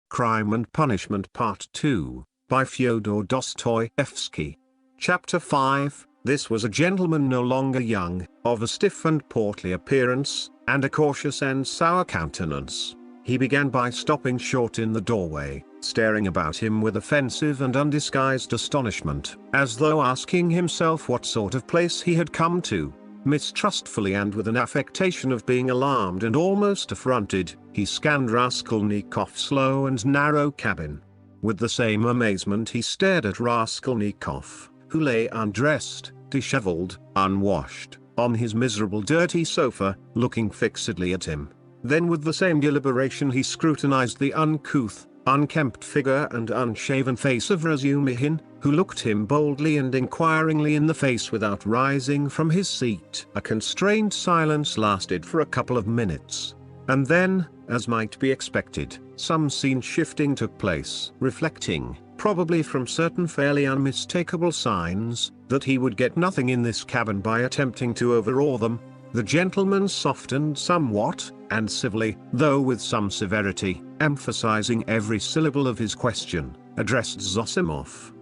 Crime and Punishment Part 2, by Fyodor Dostoevsky. Chapter 5. This was a gentleman no longer young, of a stiff and portly appearance, and a cautious and sour countenance. He began by stopping short in the doorway, staring about him with offensive and undisguised astonishment, as though asking himself what sort of place he had come to. Mistrustfully and with an affectation of being alarmed and almost affronted, he scanned Raskolnikov's low and narrow cabin. With the same amazement he stared at Raskolnikov, who lay undressed, dishevelled, unwashed, on his miserable dirty sofa, looking fixedly at him. Then with the same deliberation he scrutinized the uncouth, unkempt figure and unshaven face of Razumihin, who looked him boldly and inquiringly in the face without rising from his seat. A constrained silence lasted for a couple of minutes. And then, as might be expected, some scene shifting took place, reflecting, probably from certain fairly unmistakable signs, that he would get nothing in this cabin by attempting to overawe them. The gentleman softened somewhat, and civilly, though with some severity, emphasizing every syllable of his question, addressed Zossimov.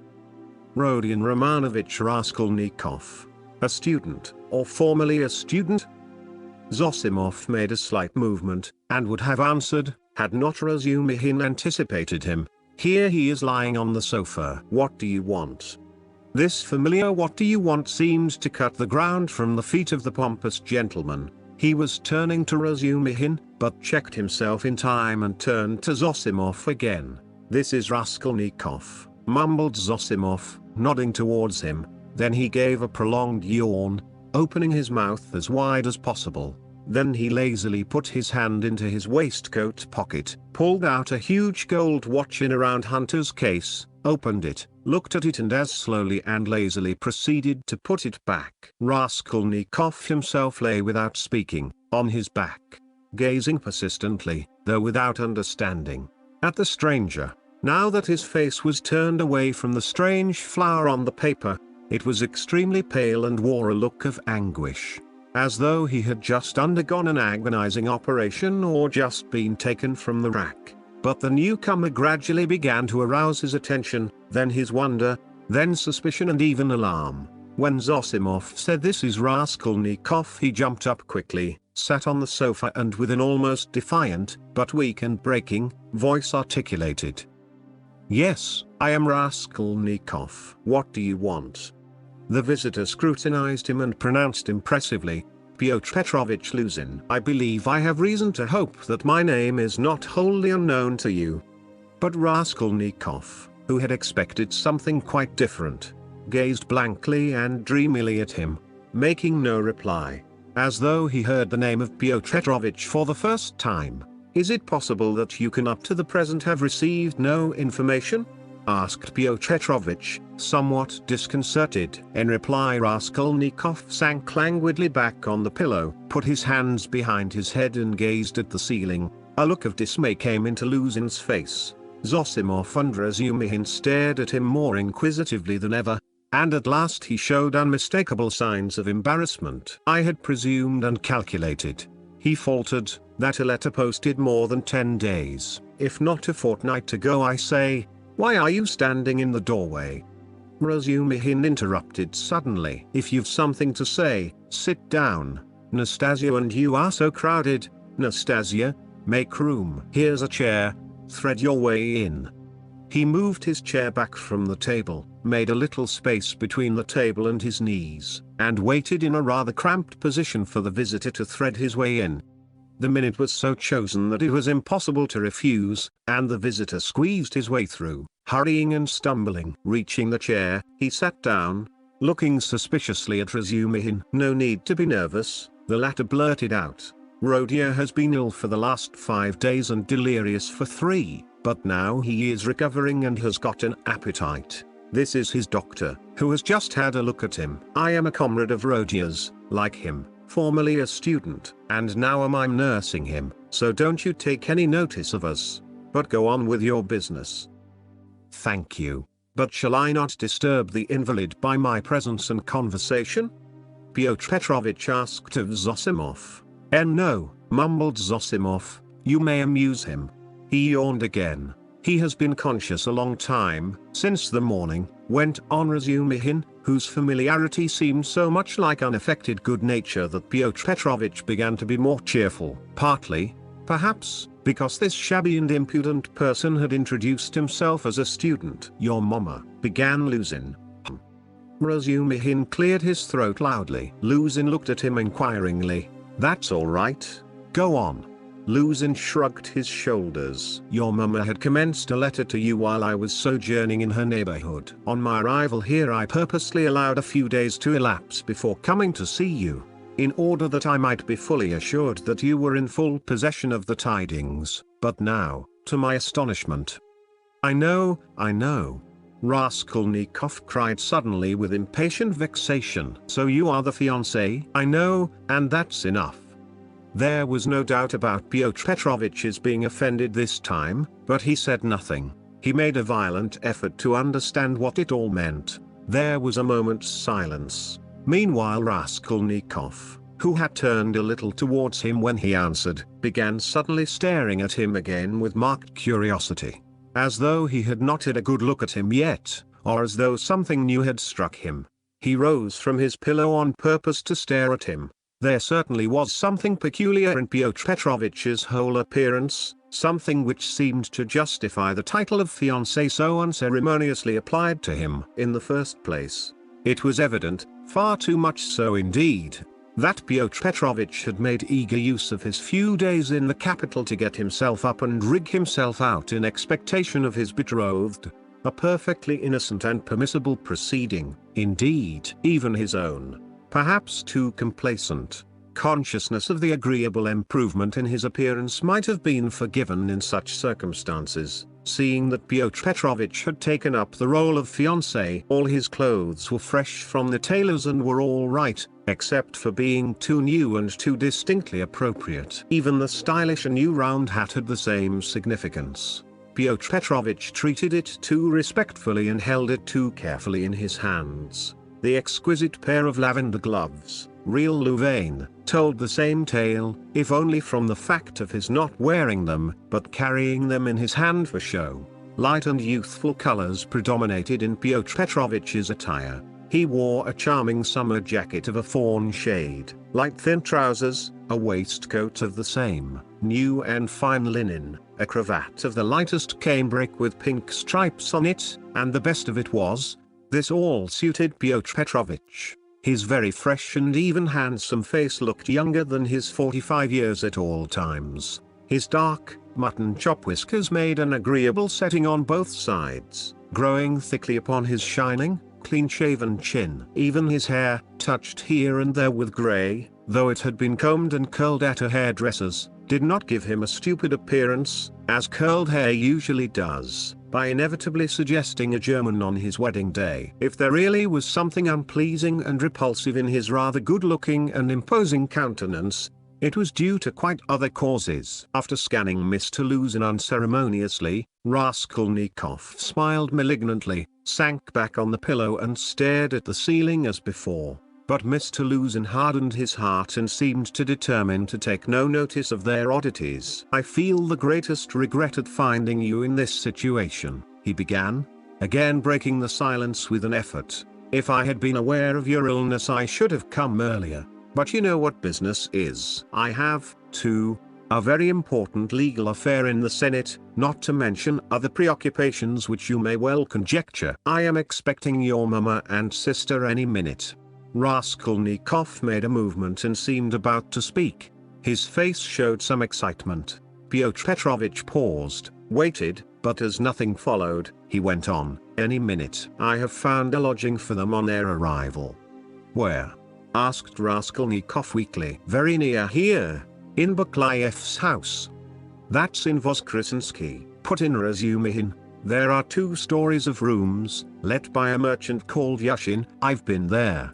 Rodion Romanovich Raskolnikov, a student, or formerly a student? Zossimov made a slight movement, and would have answered, had not Razumihin anticipated him. Here he is lying on the sofa. What do you want? This familiar "what do you want" seemed to cut the ground from the feet of the pompous gentleman. He was turning to Razumihin, but checked himself in time and turned to Zossimov again. "This is Raskolnikov," mumbled Zossimov, nodding towards him. Then he gave a prolonged yawn, opening his mouth as wide as possible. Then he lazily put his hand into his waistcoat pocket, pulled out a huge gold watch in a round hunter's case, opened it, looked at it and as slowly and lazily proceeded to put it back. Raskolnikov himself lay without speaking, on his back, gazing persistently, though without understanding, at the stranger. Now that his face was turned away from the strange flower on the paper, it was extremely pale and wore a look of anguish, as though he had just undergone an agonizing operation or just been taken from the rack. But the newcomer gradually began to arouse his attention, then his wonder, then suspicion and even alarm. When Zossimov said, "This is Raskolnikov," he jumped up quickly, sat on the sofa and with an almost defiant, but weak and breaking, voice articulated, "Yes, I am Raskolnikov. What do you want?" The visitor scrutinized him and pronounced impressively, "Pyotr Petrovich Luzin. I believe I have reason to hope that my name is not wholly unknown to you." But Raskolnikov, who had expected something quite different, gazed blankly and dreamily at him, making no reply, as though he heard the name of Pyotr Petrovich for the first time. "Is it possible that you can up to the present have received no information?" asked Pyotr Petrovich, somewhat disconcerted. In reply Raskolnikov sank languidly back on the pillow, put his hands behind his head and gazed at the ceiling. A look of dismay came into Luzin's face. Zossimov and Razumihin stared at him more inquisitively than ever, and at last he showed unmistakable signs of embarrassment. "I had presumed and calculated," he faltered, "that a letter posted more than 10 days, if not a fortnight ago. I say, why are you standing in the doorway?" Razumihin interrupted suddenly. "If you've something to say, sit down. Nastasia and you are so crowded. Nastasia, make room. Here's a chair. Thread your way in." He moved his chair back from the table, made a little space between the table and his knees, and waited in a rather cramped position for the visitor to thread his way in. The minute was so chosen that it was impossible to refuse, and the visitor squeezed his way through, hurrying and stumbling. Reaching the chair, he sat down, looking suspiciously at Razumihin. "No need to be nervous," the latter blurted out. "Rodia has been ill for the last 5 days and delirious for 3, but now he is recovering and has got an appetite. This is his doctor, who has just had a look at him. I am a comrade of Rodia's, like him, formerly a student, and now I'm nursing him, so don't you take any notice of us, but go on with your business." "Thank you, but shall I not disturb the invalid by my presence and conversation?" Pyotr Petrovich asked of Zossimov. No, mumbled Zossimov, you may amuse him. He yawned again. He has been conscious a long time, since the morning, went on Razumihin, whose familiarity seemed so much like unaffected good nature that Pyotr Petrovitch began to be more cheerful. Partly, perhaps, because this shabby and impudent person had introduced himself as a student. Your mama, began Luzin. Razumihin cleared his throat loudly. Luzin looked at him inquiringly. That's all right. Go on. Luzin shrugged his shoulders. Your mama had commenced a letter to you while I was sojourning in her neighborhood. On my arrival here I purposely allowed a few days to elapse before coming to see you, in order that I might be fully assured that you were in full possession of the tidings. But now, to my astonishment. I know. Raskolnikov cried suddenly with impatient vexation. So you are the fiancé? I know, and that's enough. There was no doubt about Pyotr Petrovitch's being offended this time, but he said nothing. He made a violent effort to understand what it all meant. There was a moment's silence. Meanwhile Raskolnikov, who had turned a little towards him when he answered, began suddenly staring at him again with marked curiosity. As though he had not had a good look at him yet, or as though something new had struck him. He rose from his pillow on purpose to stare at him. There certainly was something peculiar in Pyotr Petrovitch's whole appearance, something which seemed to justify the title of fiancé so unceremoniously applied to him in the first place. It was evident, far too much so indeed, that Pyotr Petrovitch had made eager use of his few days in the capital to get himself up and rig himself out in expectation of his betrothed. A perfectly innocent and permissible proceeding, indeed. Even his own, perhaps too complacent, consciousness of the agreeable improvement in his appearance might have been forgiven in such circumstances, seeing that Pyotr Petrovitch had taken up the role of fiancé. All his clothes were fresh from the tailor's and were all right, except for being too new and too distinctly appropriate. Even the stylish new round hat had the same significance. Pyotr Petrovitch treated it too respectfully and held it too carefully in his hands. The exquisite pair of lavender gloves, real Louvain, told the same tale, if only from the fact of his not wearing them, but carrying them in his hand for show. Light and youthful colors predominated in Pyotr Petrovitch's attire. He wore a charming summer jacket of a fawn shade, light thin trousers, a waistcoat of the same, new and fine linen, a cravat of the lightest cambric with pink stripes on it, and the best of it was, this all suited Pyotr Petrovitch. His very fresh and even handsome face looked younger than his 45 years at all times. His dark, mutton chop whiskers made an agreeable setting on both sides, growing thickly upon his shining, clean-shaven chin. Even his hair, touched here and there with grey, though it had been combed and curled at a hairdresser's, did not give him a stupid appearance, as curled hair usually does, by inevitably suggesting a German on his wedding day. If there really was something unpleasing and repulsive in his rather good-looking and imposing countenance, it was due to quite other causes. After scanning Mr. Luzin unceremoniously, Raskolnikov smiled malignantly, sank back on the pillow and stared at the ceiling as before. But Mr. Luzin hardened his heart and seemed to determine to take no notice of their oddities. I feel the greatest regret at finding you in this situation, he began, again breaking the silence with an effort. If I had been aware of your illness I should have come earlier, but you know what business is. I have, too, a very important legal affair in the Senate, not to mention other preoccupations which you may well conjecture. I am expecting your mama and sister any minute. Raskolnikov made a movement and seemed about to speak. His face showed some excitement. Pyotr Petrovitch paused, waited, but as nothing followed, he went on, any minute. I have found a lodging for them on their arrival. Where? Asked Raskolnikov weakly. Very near here, in Baklaev's house. That's in Voskresensky, put in Razumihin. There are 2 stories of rooms, let by a merchant called Yashin. I've been there.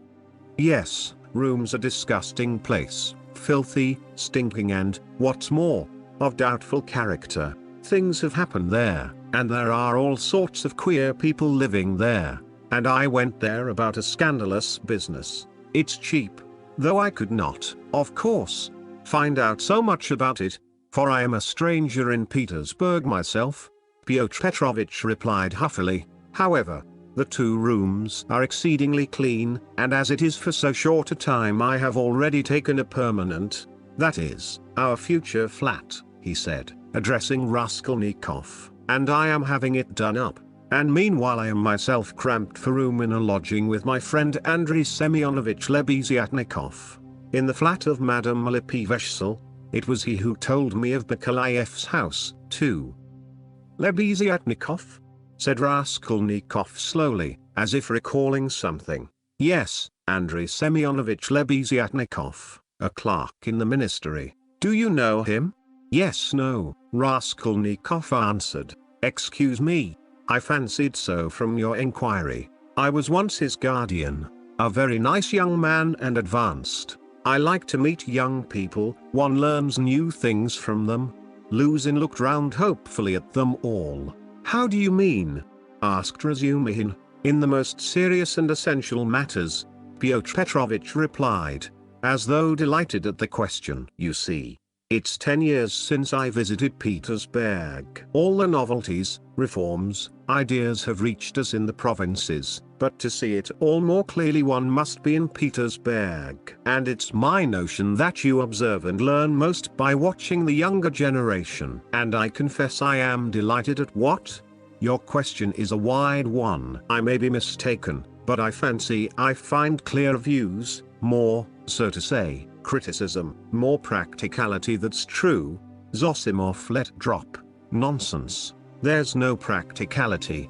Yes, room's a disgusting place, filthy, stinking and, what's more, of doubtful character. Things have happened there, and there are all sorts of queer people living there, and I went there about a scandalous business. It's cheap, though I could not, of course, find out so much about it, for I am a stranger in Petersburg myself," Pyotr Petrovitch replied huffily. "However, the 2 rooms are exceedingly clean, and as it is for so short a time I have already taken a permanent, that is, our future flat," he said, addressing Raskolnikov, "and I am having it done up. And meanwhile I am myself cramped for room in a lodging with my friend Andrei Semyonovitch Lebeziatnikov, in the flat of Madame Lipiveshsel. It was he who told me of Bakalaev's house, too." "Lebeziatnikov?" said Raskolnikov slowly, as if recalling something. "Yes, Andrei Semyonovitch Lebeziatnikov, a clerk in the ministry. Do you know him?" "Yes, no," Raskolnikov answered. "Excuse me, I fancied so from your inquiry. I was once his guardian, a very nice young man and advanced. I like to meet young people, one learns new things from them." Luzin looked round hopefully at them all. "How do you mean?" asked Razumihin. "In the most serious and essential matters," Pyotr Petrovitch replied, as though delighted at the question. "You see, it's 10 years since I visited Petersburg. All the novelties, reforms, ideas have reached us in the provinces, but to see it all more clearly one must be in Petersburg. And it's my notion that you observe and learn most by watching the younger generation. And I confess I am delighted at what? Your question is a wide one. I may be mistaken, but I fancy I find clearer views, more, so to say, criticism, more practicality. That's true." Zossimov let drop. "Nonsense. There's no practicality."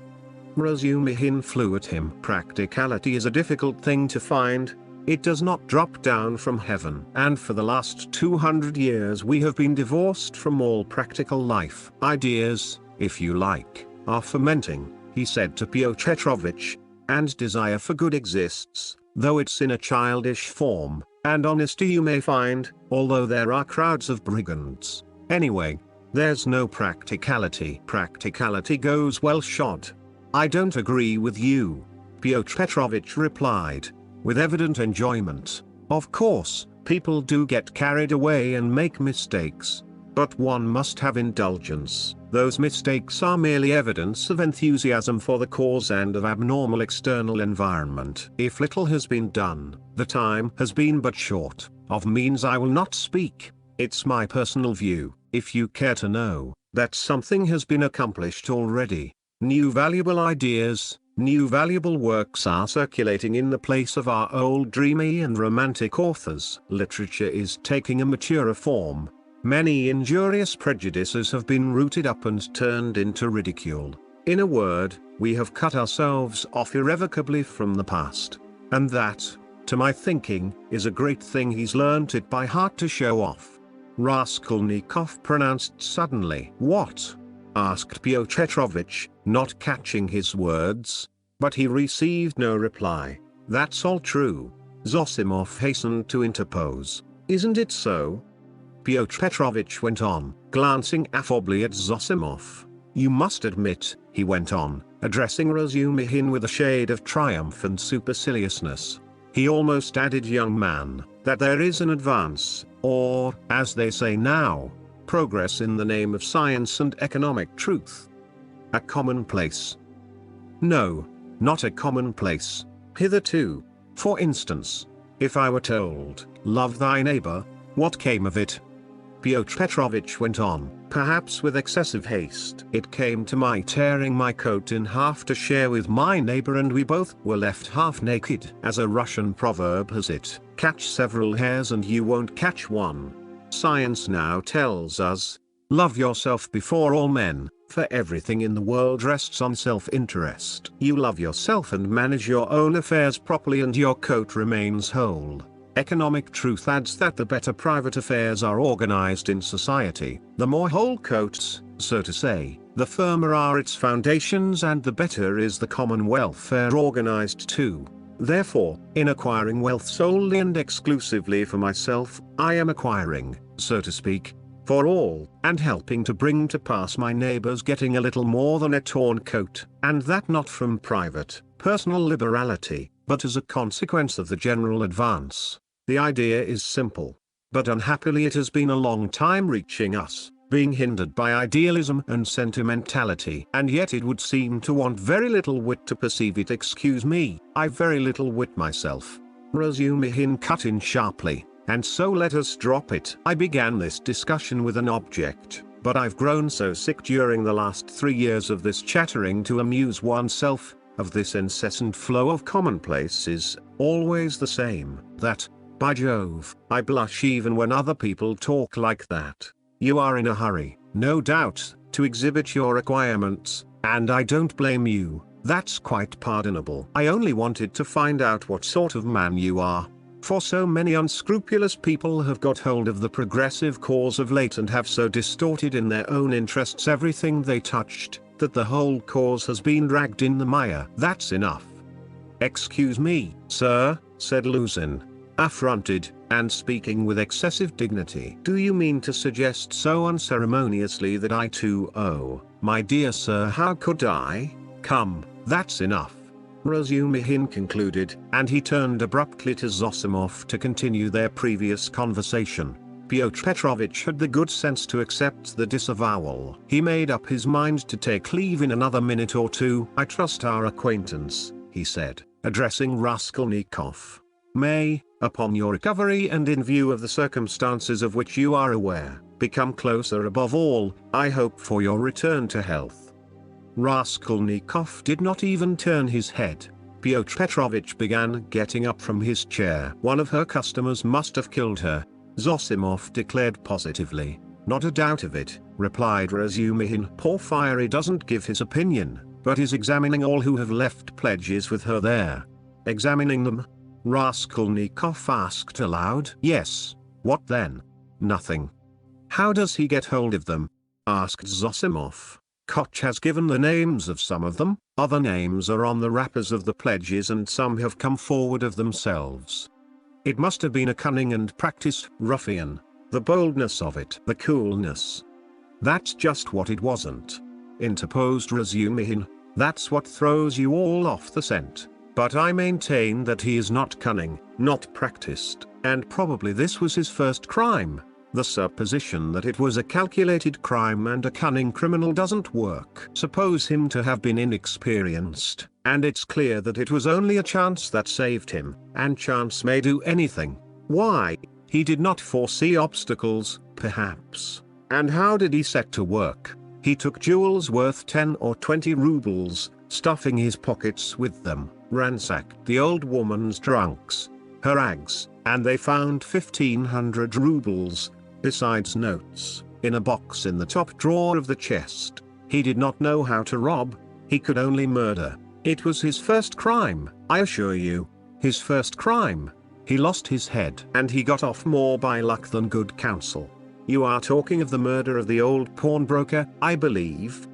Razumihin flew at him. "Practicality is a difficult thing to find. It does not drop down from heaven. And for the last 200 years we have been divorced from all practical life. Ideas, if you like, are fermenting," he said to Pyotr Petrovitch, "and desire for good exists, though it's in a childish form, and honesty you may find, although there are crowds of brigands. Anyway, there's no practicality. Practicality goes well shod." "I don't agree with you," Pyotr Petrovitch replied, with evident enjoyment. "Of course, people do get carried away and make mistakes. But one must have indulgence. Those mistakes are merely evidence of enthusiasm for the cause and of abnormal external environment. If little has been done, the time has been but short. Of means I will not speak. It's my personal view, if you care to know, that something has been accomplished already. New valuable ideas, new valuable works are circulating in the place of our old dreamy and romantic authors. Literature is taking a maturer form. Many injurious prejudices have been rooted up and turned into ridicule. In a word, we have cut ourselves off irrevocably from the past. And that, to my thinking, is a great thing. He's learnt it by heart to show off." Raskolnikov pronounced suddenly. "What?" asked Pyotr Petrovitch, not catching his words. But he received no reply. "That's all true," Zossimov hastened to interpose. "Isn't it so?" Pyotr Petrovitch went on, glancing affably at Zossimov. "You must admit," he went on, addressing Razumihin with a shade of triumph and superciliousness. He almost added, "young man, that there is an advance, or, as they say now, progress in the name of science and economic truth." "A commonplace?" "No, not a commonplace. Hitherto, for instance, if I were told, 'Love thy neighbor,' what came of it?" Pyotr Petrovitch went on, perhaps with excessive haste. "It came to my tearing my coat in half to share with my neighbor, and we both were left half naked. As a Russian proverb has it, 'Catch several hares and you won't catch one.' Science now tells us, 'Love yourself before all men, for everything in the world rests on self-interest.' You love yourself and manage your own affairs properly and your coat remains whole. Economic truth adds that the better private affairs are organized in society, the more whole coats, so to say, the firmer are its foundations and the better is the common welfare organized too. Therefore, in acquiring wealth solely and exclusively for myself, I am acquiring, so to speak, for all, and helping to bring to pass my neighbor's getting a little more than a torn coat, and that not from private, personal liberality, but as a consequence of the general advance. The idea is simple. but unhappily it has been a long time reaching us, being hindered by idealism and sentimentality. And yet it would seem to want very little wit to perceive it. Excuse me, I've very little wit myself. Razumihin cut in sharply, and so let us drop it. I began this discussion with an object, but I've grown so sick during the last 3 years of this chattering to amuse oneself, of this incessant flow of commonplaces, always the same, that, by Jove, I blush even when other people talk like that. You are in a hurry, no doubt, to exhibit your acquirements, and I don't blame you. That's quite pardonable. I only wanted to find out what sort of man you are. For so many unscrupulous people have got hold of the progressive cause of late and have so distorted in their own interests everything they touched, that the whole cause has been dragged in the mire. That's enough. Excuse me, sir, said Luzin, affronted, and speaking with excessive dignity. Do you mean to suggest so unceremoniously that I too owe? My dear sir, how could I? Come, that's enough. Razumihin concluded, and he turned abruptly to Zossimov to continue their previous conversation. Pyotr Petrovitch had the good sense to accept the disavowal. He made up his mind to take leave in another minute or two. I trust our acquaintance, he said, addressing Raskolnikov, may, upon your recovery and in view of the circumstances of which you are aware, become closer. Above all, I hope for your return to health. Raskolnikov did not even turn his head. Pyotr Petrovitch began getting up from his chair. One of her customers must have killed her, Zossimov declared positively. Not a doubt of it, replied Razumihin. Porfiry doesn't give his opinion, but is examining all who have left pledges with her there. Examining them? Raskolnikov asked aloud. Yes, what then? Nothing. How does he get hold of them? Asked Zossimov. Koch has given the names of some of them, other names are on the wrappers of the pledges and some have come forward of themselves. It must have been a cunning and practiced ruffian, the boldness of it, the coolness. That's just what it wasn't, interposed Razumihin. That's what throws you all off the scent. But I maintain that he is not cunning, not practiced, and probably this was his first crime. The supposition that it was a calculated crime and a cunning criminal doesn't work. Suppose him to have been inexperienced, and it's clear that it was only a chance that saved him, and chance may do anything. Why? He did not foresee obstacles, perhaps. And how did he set to work? He took jewels worth 10 or 20 rubles, stuffing his pockets with them, ransacked the old woman's trunks, her rags, and they found 1,500 rubles, besides notes, in a box in the top drawer of the chest. He did not know how to rob, he could only murder. It was his first crime, I assure you. His first crime. He lost his head. And he got off more by luck than good counsel. You are talking of the murder of the old pawnbroker, I believe?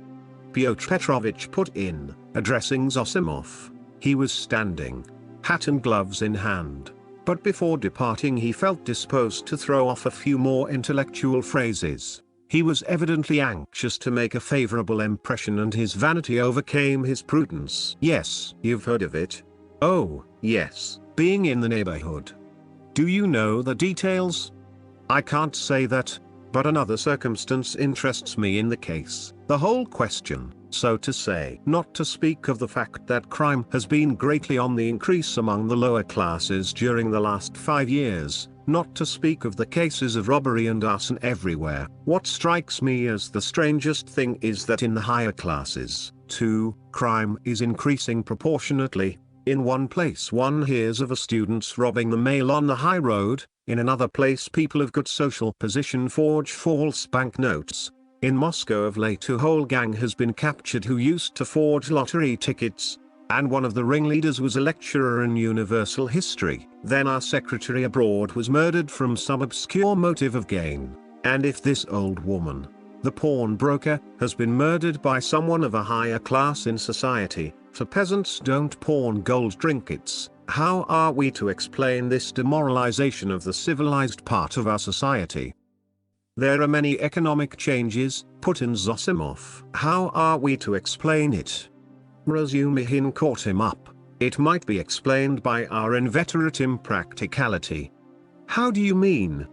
Pyotr Petrovitch put in, addressing Zossimov. He was standing, hat and gloves in hand. But before departing he felt disposed to throw off a few more intellectual phrases. He was evidently anxious to make a favorable impression and his vanity overcame his prudence. Yes, you've heard of it? Oh, yes, being in the neighborhood. Do you know the details? I can't say that, but another circumstance interests me in the case. The whole question, so to say. Not to speak of the fact that crime has been greatly on the increase among the lower classes during the last 5 years, not to speak of the cases of robbery and arson everywhere. What strikes me as the strangest thing is that in the higher classes, too, crime is increasing proportionately. In one place one hears of a student's robbing the mail on the high road, in another place people of good social position forge false banknotes. In Moscow of late a whole gang has been captured who used to forge lottery tickets, and one of the ringleaders was a lecturer in universal history. Then our secretary abroad was murdered from some obscure motive of gain. And if this old woman, the pawnbroker, has been murdered by someone of a higher class in society, for peasants don't pawn gold trinkets, how are we to explain this demoralization of the civilized part of our society? There are many economic changes, put in Zossimov. How are we to explain it? Razumihin caught him up. It might be explained by our inveterate impracticality. How do you mean?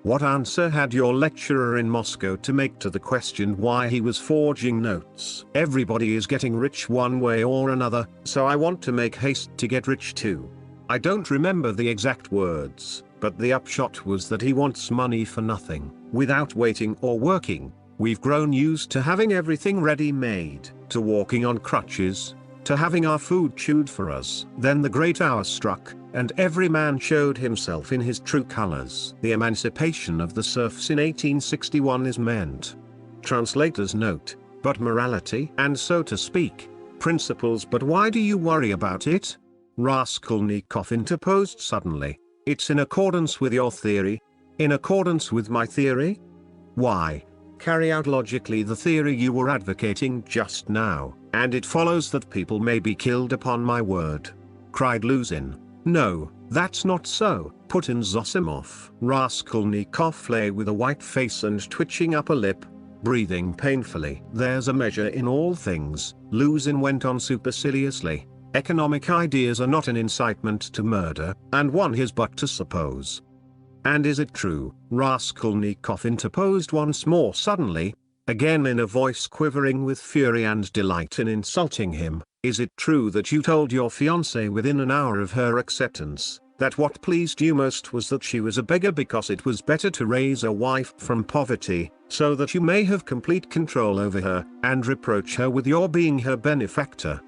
What answer had your lecturer in Moscow to make to the question why he was forging notes? Everybody is getting rich one way or another, so I want to make haste to get rich too. I don't remember the exact words, but the upshot was that he wants money for nothing, without waiting or working. We've grown used to having everything ready-made, to walking on crutches, to having our food chewed for us. Then the great hour struck, and every man showed himself in his true colors. The emancipation of the serfs in 1861 is meant. Translator's note, but morality, and so to speak, principles. But why do you worry about it? Raskolnikov interposed suddenly. It's in accordance with your theory? In accordance with my theory? Why, carry out logically the theory you were advocating just now, and it follows that people may be killed upon my word, cried Luzin. No, that's not so, put in Zossimov. Raskolnikov lay with a white face and twitching upper lip, breathing painfully. There's a measure in all things, Luzin went on superciliously. Economic ideas are not an incitement to murder, and one has but to suppose. And is it true? Raskolnikov interposed once more suddenly, again in a voice quivering with fury and delight in insulting him. Is it true that you told your fiancée within an hour of her acceptance, that what pleased you most was that she was a beggar because it was better to raise a wife from poverty, so that you may have complete control over her, and reproach her with your being her benefactor?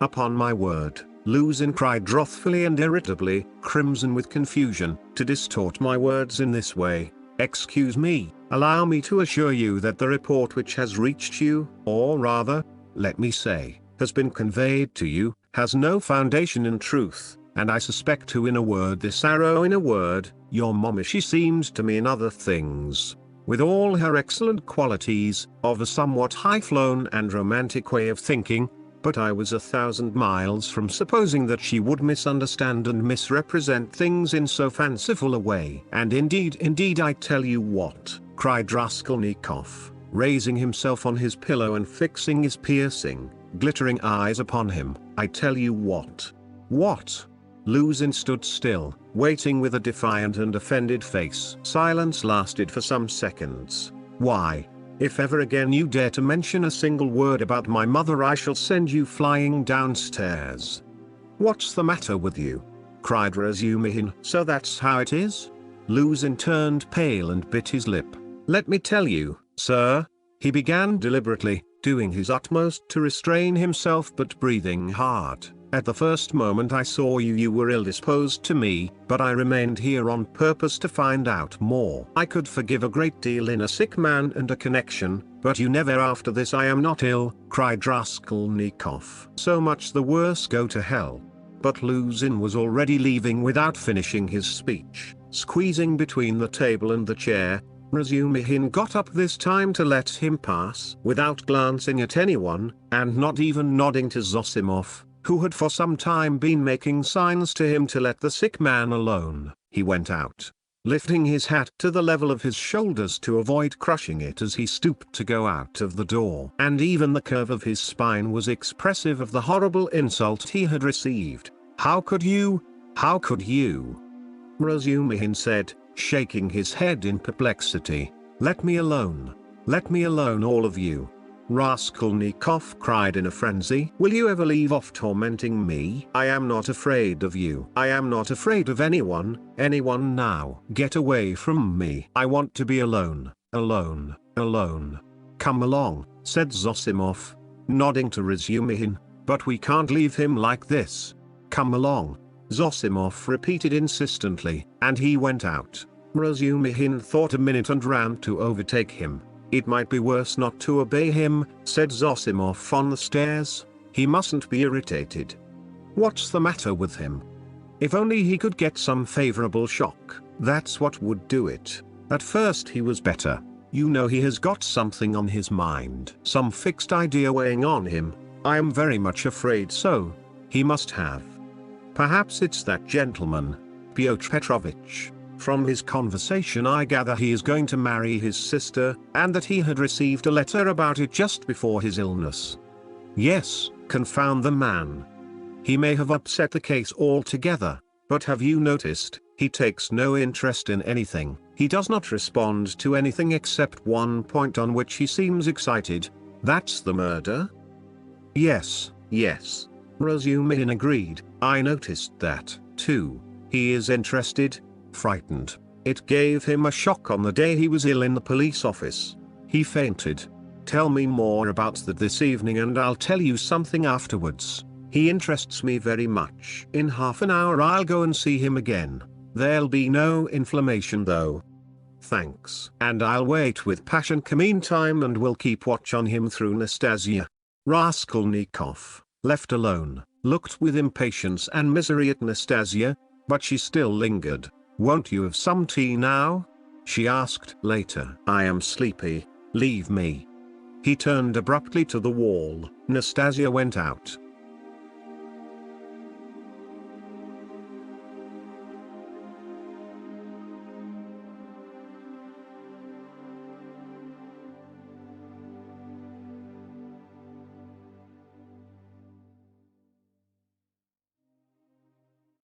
Upon my word, Luzin cried wrathfully and irritably, crimson with confusion, to distort my words in this way. Excuse me, allow me to assure you that the report which has reached you, or rather, let me say, has been conveyed to you, has no foundation in truth, and I suspect who in a word this arrow in a word, your mommy. She seemed to me in other things, with all her excellent qualities, of a somewhat high-flown and romantic way of thinking, but I was 1,000 miles from supposing that she would misunderstand and misrepresent things in so fanciful a way. And indeed I tell you what, cried Raskolnikov, raising himself on his pillow and fixing his piercing, glittering eyes upon him, I tell you what. What? Luzin stood still, waiting with a defiant and offended face. Silence lasted for some seconds. Why? If ever again you dare to mention a single word about my mother, I shall send you flying downstairs. What's the matter with you? Cried Razumihin. So that's how it is? Luzin turned pale and bit his lip. Let me tell you, sir, he began deliberately, doing his utmost to restrain himself but breathing hard. At the first moment I saw you were ill-disposed to me, but I remained here on purpose to find out more. I could forgive a great deal in a sick man and a connection, but you never. After this I am not ill, cried Raskolnikov. So much the worse, go to hell. But Luzin was already leaving without finishing his speech. Squeezing between the table and the chair, Razumihin got up this time to let him pass without glancing at anyone, and not even nodding to Zossimov, who had for some time been making signs to him to let the sick man alone. He went out, lifting his hat to the level of his shoulders to avoid crushing it as he stooped to go out of the door. And even the curve of his spine was expressive of the horrible insult he had received. How could you? How could you? Razumihin said, shaking his head in perplexity. Let me alone. Let me alone, all of you. Raskolnikov cried in a frenzy. Will you ever leave off tormenting me? I am not afraid of you. I am not afraid of anyone now. Get away from me. I want to be alone, alone, alone. Come along, said Zossimov, nodding to Razumihin, but we can't leave him like this. Come along, Zossimov repeated insistently, and he went out. Razumihin thought a minute and ran to overtake him. It might be worse not to obey him, said Zossimov on the stairs. He mustn't be irritated. What's the matter with him? If only he could get some favorable shock, that's what would do it. At first he was better. You know, he has got something on his mind, some fixed idea weighing on him. I am very much afraid so. He must have. Perhaps it's that gentleman, Pyotr Petrovitch. From his conversation I gather he is going to marry his sister, and that he had received a letter about it just before his illness. Yes, confound the man. He may have upset the case altogether, but have you noticed, he takes no interest in anything. He does not respond to anything except one point on which he seems excited. That's the murder? Yes, yes. Razumihin agreed. I noticed that, too. He is interested, frightened. It gave him a shock on the day he was ill in the police office. He fainted. Tell me more about that this evening and I'll tell you something afterwards. He interests me very much. In half an hour I'll go and see him again. There'll be no inflammation though. Thanks. And I'll wait with Pashenka meantime and will keep watch on him through Nastasia. Raskolnikov, left alone, looked with impatience and misery at Nastasia, but she still lingered. Won't you have some tea now? She asked later. I am sleepy, leave me. He turned abruptly to the wall. Nastasia went out.